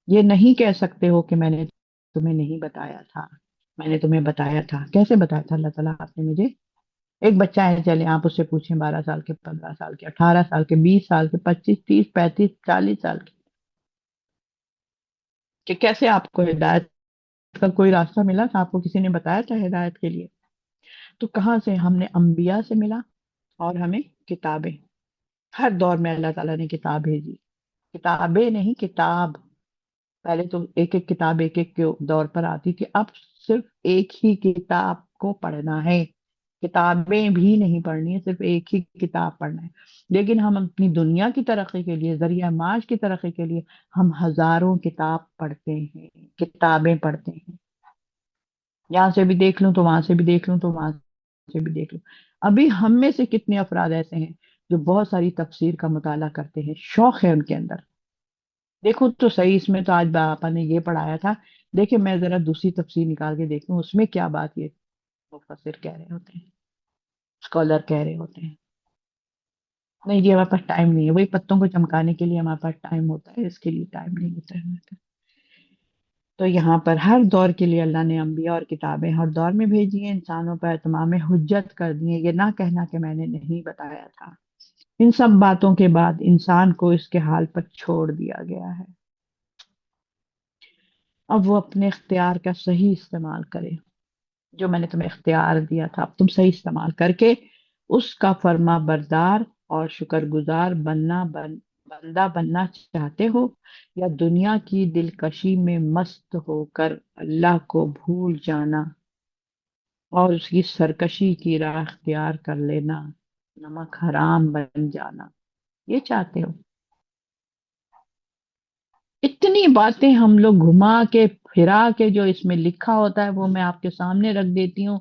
یہ نہیں کہہ سکتے ہو کہ میں نے تمہیں نہیں بتایا تھا، میں نے تمہیں بتایا تھا۔ کیسے بتایا تھا اللہ تعالیٰ آپ نے مجھے؟ ایک بچہ ہے، چلے آپ اس سے پوچھیں 12 سال کے، 15 سال کے، 18 سال کے، 20 سال کے، 25، 30، 35، 40 سال کے، کہ کیسے آپ کو ہدایت کا کوئی راستہ ملا تھا؟ آپ کو کسی نے بتایا تھا ہدایت کے لیے؟ تو کہاں سے؟ ہم نے انبیاء سے ملا، اور ہمیں کتابیں، ہر دور میں اللہ تعالیٰ نے کتاب بھیجی۔ کتابیں نہیں، کتاب۔ پہلے تو ایک ایک کتاب ایک ایک کے دور پر آتی تھی، اب صرف ایک ہی کتاب کو پڑھنا ہے، کتابیں بھی نہیں پڑھنی ہے، صرف ایک ہی کتاب پڑھنا ہے۔ لیکن ہم اپنی دنیا کی ترقی کے لیے، ذریعہ معاش کی ترقی کے لیے ہم ہزاروں کتاب پڑھتے ہیں، کتابیں پڑھتے ہیں۔ یہاں سے بھی دیکھ لوں تو وہاں سے بھی دیکھ لوں تو وہاں سے بھی دیکھ لوں۔ ابھی ہم میں سے کتنے افراد ایسے ہیں جو بہت ساری تفسیر کا مطالعہ کرتے ہیں، شوق ہے ان کے اندر؟ دیکھو تو صحیح، اس میں تو آج باپا نے یہ پڑھایا تھا، دیکھیں میں ذرا دوسری تفسیر نکال کے دیکھوں اس میں کیا بات یہ مفسر کہہ رہے ہوتے ہیں، اسکالر کہہ رہے ہوتے ہیں۔ نہیں جی، ہمارے پاس ٹائم نہیں ہے، وہی پتوں کو چمکانے کے لیے ہمارے پاس ٹائم ہوتا ہے، اس کے لیے ٹائم نہیں ہوتا ہے ہمارے پاس۔ تو یہاں پر ہر دور کے لیے اللہ نے انبیاء اور کتابیں ہر دور میں بھیجی ہیں، انسانوں پر تمام حجت کر دی ہیں۔ یہ نہ کہنا کہ میں نے نہیں بتایا تھا۔ ان سب باتوں کے بعد انسان کو اس کے حال پر چھوڑ دیا گیا ہے، اب وہ اپنے اختیار کا صحیح استعمال کرے۔ جو میں نے تمہیں اختیار دیا تھا، اب تم صحیح استعمال کر کے اس کا فرما بردار اور شکر گزار بندہ بننا چاہتے ہو، یا دنیا کی دلکشی میں مست ہو کر اللہ کو بھول جانا اور اس کی سرکشی کی راہ اختیار کر لینا، نمک حرام بن جانا، یہ چاہتے ہو؟ اتنی باتیں ہم لوگ گھما کے پھرا کے جو اس میں لکھا ہوتا ہے وہ میں آپ کے سامنے رکھ دیتی ہوں،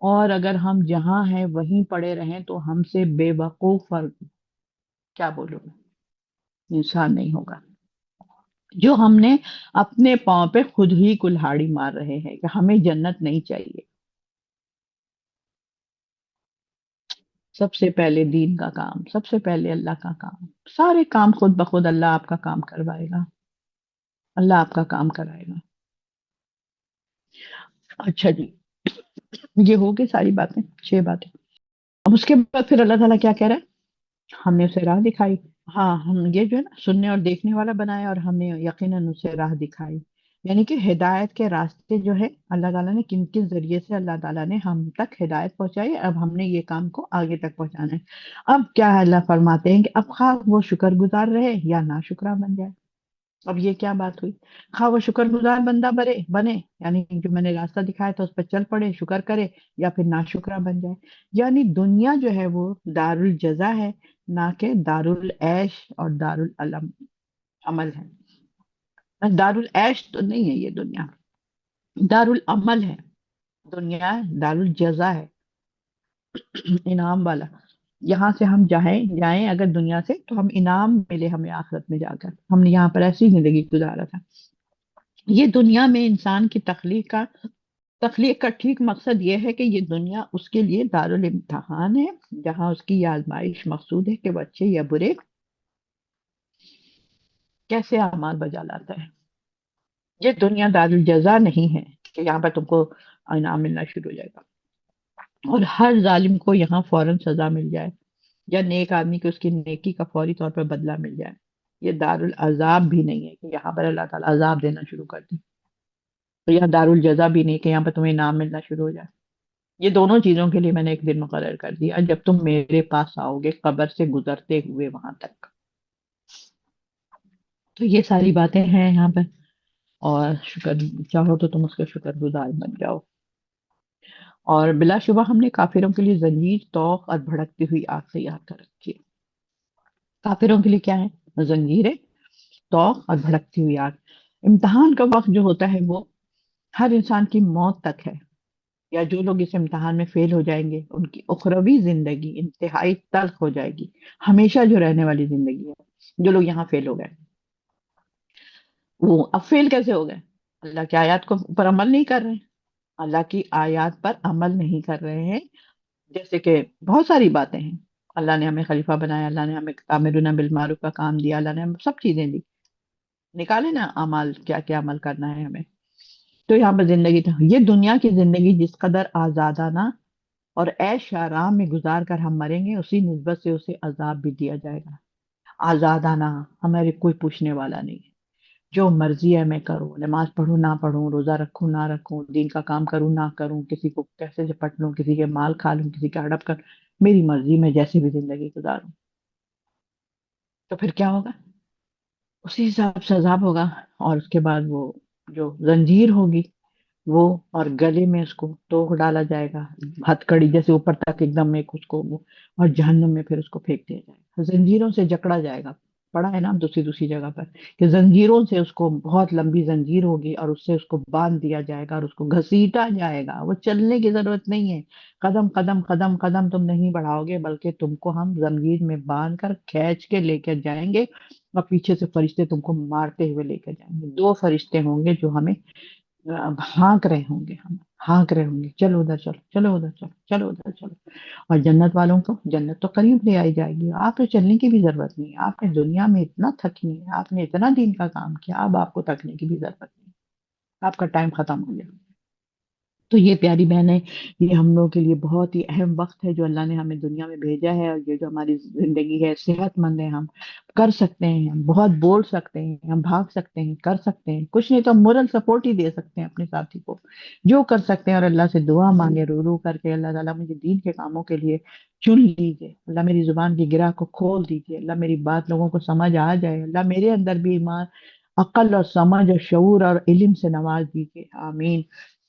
اور اگر ہم جہاں ہیں وہیں پڑے رہیں تو ہم سے بے وقوف اور کیا بولوں میں، انسان نہیں ہوگا۔ جو ہم نے اپنے پاؤں پہ خود ہی کلہاڑی مار رہے ہیں کہ ہمیں جنت نہیں چاہیے۔ سب سے پہلے دین کا کام، سب سے پہلے اللہ کا کام، سارے کام خود بخود اللہ آپ کا کام کروائے گا، اللہ آپ کا کام کرائے گا۔ اچھا جی، یہ ہو گئی ساری باتیں، 6 باتیں۔ اب اس کے بعد پھر اللہ تعالیٰ کیا کہہ رہا ہے؟ ہم نے اسے راہ دکھائی۔ ہاں، ہم یہ جو ہے نا سننے اور دیکھنے والا بنایا، اور ہم نے یقیناً اسے راہ دکھائی، یعنی کہ ہدایت کے راستے جو ہے اللہ تعالیٰ نے کن کن ذریعے سے اللہ تعالیٰ نے ہم تک ہدایت پہنچائی، اب ہم نے یہ کام کو آگے تک پہنچانا ہے۔ اب کیا ہے، اللہ فرماتے ہیں کہ اب خواہ وہ شکر گزار رہے یا نا شکرہ بن جائے۔ اب یہ کیا بات ہوئی؟ خواہ وہ شکر گزار بندہ بنے، یعنی جو میں نے راستہ دکھایا تھا اس پر چل پڑے، شکر کرے، یا پھر ناشکرہ بن جائے۔ یعنی دنیا جو ہے وہ دار الجزا ہے، نہ کہ دار العیش اور دار العلم عمل ہے۔ دار العیش تو نہیں ہے یہ دنیا، دار العمل ہے دنیا، دار الجزا ہے، انعام والا۔ یہاں سے ہم جائیں اگر دنیا سے تو ہم انعام ملے ہمیں آخرت میں جا کر، ہم نے یہاں پر ایسی زندگی گزارا تھا۔ یہ دنیا میں انسان کی تخلیق کا ٹھیک مقصد یہ ہے کہ یہ دنیا اس کے لیے دارالامتحان ہے، جہاں اس کی یہ آزمائش مقصود ہے کہ وہ اچھے یا برے کیسے اعمال بجا لاتا ہے۔ یہ دنیا دارالجزا نہیں ہے کہ یہاں پر تم کو انعام ملنا شروع ہو جائے گا اور ہر ظالم کو یہاں فوراً سزا مل جائے، یا نیک آدمی کو اس کی نیکی کا فوری طور پر بدلہ مل جائے۔ یہ دارالعذاب بھی نہیں ہے کہ یہاں پر اللہ تعالیٰ عذاب دینا شروع کر دے، تو یہ دار الجزا بھی نہیں کہ یہاں پہ تمہیں انعام ملنا شروع ہو جائے۔ یہ دونوں چیزوں کے لیے میں نے ایک دن مقرر کر دیا جب تم میرے پاس آؤ گے قبر سے گزرتے ہوئے وہاں تک۔ تو یہ ساری باتیں ہیں یہاں پہ، اور شکر چاہو تو تم اس کا شکر گزار بن جاؤ۔ اور بلا شبہ ہم نے کافروں کے لیے زنجیر، توق اور بھڑکتی ہوئی آگ تیار کر رکھی ہے۔ کافروں کے لیے کیا ہے؟ زنجیریں، توق اور بھڑکتی ہوئی آگ۔ امتحان کا وقت جو ہوتا ہے وہ ہر انسان کی موت تک ہے، یا جو لوگ اس امتحان میں فیل ہو جائیں گے ان کی اخروی زندگی انتہائی تلخ ہو جائے گی، ہمیشہ جو رہنے والی زندگی ہے۔ جو لوگ یہاں فیل ہو گئے وہ اب فیل کیسے ہو گئے؟ اللہ کی آیات کو پر عمل نہیں کر رہے ہیں، اللہ کی آیات پر عمل نہیں کر رہے ہیں۔ جیسے کہ بہت ساری باتیں ہیں، اللہ نے ہمیں خلیفہ بنایا، اللہ نے ہمیں تامرون بالمعروف کا کام دیا، اللہ نے ہمیں سب چیزیں دی، نکالے نا اعمال کیا کیا عمل کرنا ہے ہمیں۔ تو یہاں پر زندگی تھا، یہ دنیا کی زندگی جس قدر آزادانہ اور عیش آرام میں گزار کر ہم مریں گے، اسی نسبت سے اسے عذاب بھی دیا جائے گا۔ آزادانہ، ہمارے کوئی پوچھنے والا نہیں ہے، جو مرضی ہے میں کروں، نماز پڑھوں نہ پڑھوں، روزہ رکھوں نہ رکھوں، دین کا کام کروں نہ کروں، کسی کو کیسے جپٹ لوں، کسی کے مال کھا لوں، کسی کا ہڑپ کر، میری مرضی میں جیسے بھی زندگی گزاروں۔ تو پھر کیا ہوگا؟ اسی حساب سے عذاب ہوگا، اور اس کے بعد وہ جو زنجیر ہوگی وہ، اور گلے میں اس کو توق ڈالا جائے گا، ہتھ کڑی جیسے اوپر تک ایک دم ایک اس کو اور جہنم میں پھر اس کو پھینک دیا جائے گا، زنجیروں سے جکڑا جائے گا۔ پڑا ہے نا دوسری دوسری جگہ پر کہ زنجیروں سے اس کو، بہت لمبی زنجیر ہوگی اور اس سے اس کو باندھ دیا جائے گا اور اس کو گھسیٹا جائے گا، وہ چلنے کی ضرورت نہیں ہے، قدم قدم قدم قدم تم نہیں بڑھاؤ گے، بلکہ تم کو ہم زنجیر میں باندھ کر کھینچ کے لے کر جائیں گے، اور پیچھے سے فرشتے تم کو مارتے ہوئے لے کر جائیں گے۔ دو فرشتے ہوں گے جو ہمیں ہانک رہے ہوں گے، ہم ہانک رہے ہوں گے، چلو ادھر چلو، چلو ادھر چلو، چلو ادھر چلو۔ اور جنت والوں کو جنت تو قریب لے آئی جائے گی، آپ کو چلنے کی بھی ضرورت نہیں ہے، آپ نے دنیا میں اتنا تھکی ہے، آپ نے اتنا دین کا کام کیا، اب آپ کو تھکنے کی بھی ضرورت نہیں، آپ کا ٹائم ختم ہو گیا۔ تو یہ پیاری بہن ہے، یہ ہم لوگوں کے لیے بہت ہی اہم وقت ہے جو اللہ نے ہمیں دنیا میں بھیجا ہے، اور یہ جو ہماری زندگی ہے صحت مند ہے، ہم کر سکتے ہیں، ہم بہت بول سکتے ہیں، ہم بھاگ سکتے ہیں، کر سکتے ہیں، کچھ نہیں تو ہم مورل سپورٹ ہی دے سکتے ہیں اپنے ساتھی کو، جو کر سکتے ہیں، اور اللہ سے دعا مانگے رو رو کر کے، اللہ تعالیٰ مجھے دین کے کاموں کے لیے چن لیجیے، اللہ میری زبان کی گرہ کو کھول دیجیے، اللہ میری بات لوگوں کو سمجھ آ جائے، اللہ میرے اندر بھی ایمان، عقل اور سمجھ اور شعور اور علم سے نواز دیجیے، آمین۔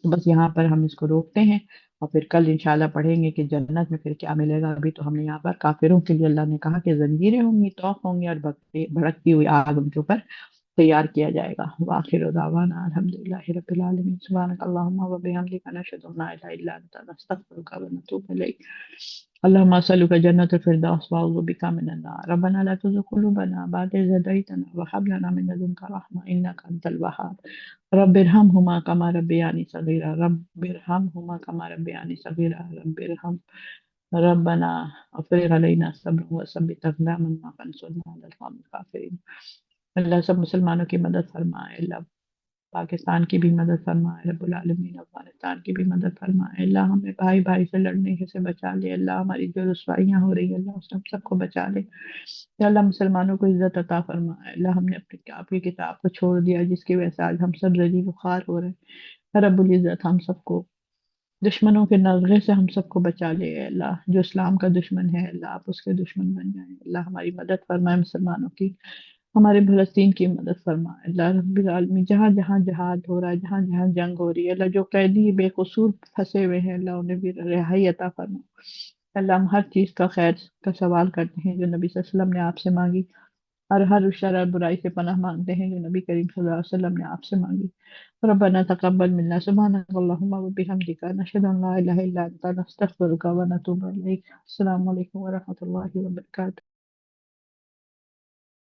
تو بس یہاں پر ہم اس کو روکتے ہیں، اور پھر کل انشاءاللہ پڑھیں گے کہ جنت میں پھر کیا ملے گا۔ ابھی تو ہم نے یہاں پر کافروں کے لیے اللہ نے کہا کہ زنجیریں ہوں گی، طوق ہوں گی، اور بھڑکتی ہوئی آگ ان کے اوپر تیار کیا جائے گا۔ وآخر دعوانا الحمدللہ رب العالمین، سبحانک اللہم و بحمدک، نشہد ان لا الہ الا انت، نستغفرک و نتوب الیک۔ اللهم أسألك جنة الفردوس وأعوذ بك من النار، ربنا لا تزغ قلوبنا بعد إذ هديتنا وهب لنا من لدنك رحمة إنك أنت الوهاب، رب ارحمهما كما ربياني صغيرا، رب ارحمهما كما ربياني صغيرا، رب ارحم ربنا افرغ علينا صبرا وثبت أقدامنا وانصرنا على القوم الكافرين۔ اللہ سب مسلمانوں کی مدد فرمائے، اللہ پاکستان کی بھی مدد فرمائے رب العالمین، افغانستان کی بھی مدد فرمائے، اللہ ہمیں بھائی بھائی سے لڑنے سے بچا لے، اللہ ہماری جو رسوائیاں ہو رہی ہیں اللہ اس سب کو بچا لے، یا اللہ مسلمانوں کو عزت عطا فرمائے، اللہ ہم نے اپنی آپ کی کتاب کو چھوڑ دیا جس کی وجہ سے آج ہم سب ذلیل و خوار ہو رہے ہیں، رب العزت ہم سب کو دشمنوں کے نظرے سے ہم سب کو بچا لے، اے اللہ جو اسلام کا دشمن ہے اللہ آپ اس کے دشمن بن جائیں، اللہ ہماری مدد فرمائے مسلمانوں کی، ہمارے فلسطین کی مدد فرمائے، اللہ رب العالمین جہاں جہاں جہاد ہو رہا ہے، جہاں جہاں جنگ ہو رہی ہے، اللہ جو قیدی بے قصور پھنسے ہوئے ہیں اللہ انہیں بھی رہائی عطا فرما، اللہ ہم ہر چیز کا خیر کا سوال کرتے ہیں جو نبی صلی اللہ علیہ وسلم نے آپ سے مانگی، اور ہر شر اور برائی سے پناہ مانگتے ہیں جو نبی کریم صلی اللہ علیہ وسلم نے آپ سے مانگی۔ ربنا تقبل منا، سبحانك اللهم وبحمدك، نشهد ان لا اله الا انت، نستغفرك ونتوب اليك۔ السلام علیکم ورحمۃ اللہ وبرکاتہ۔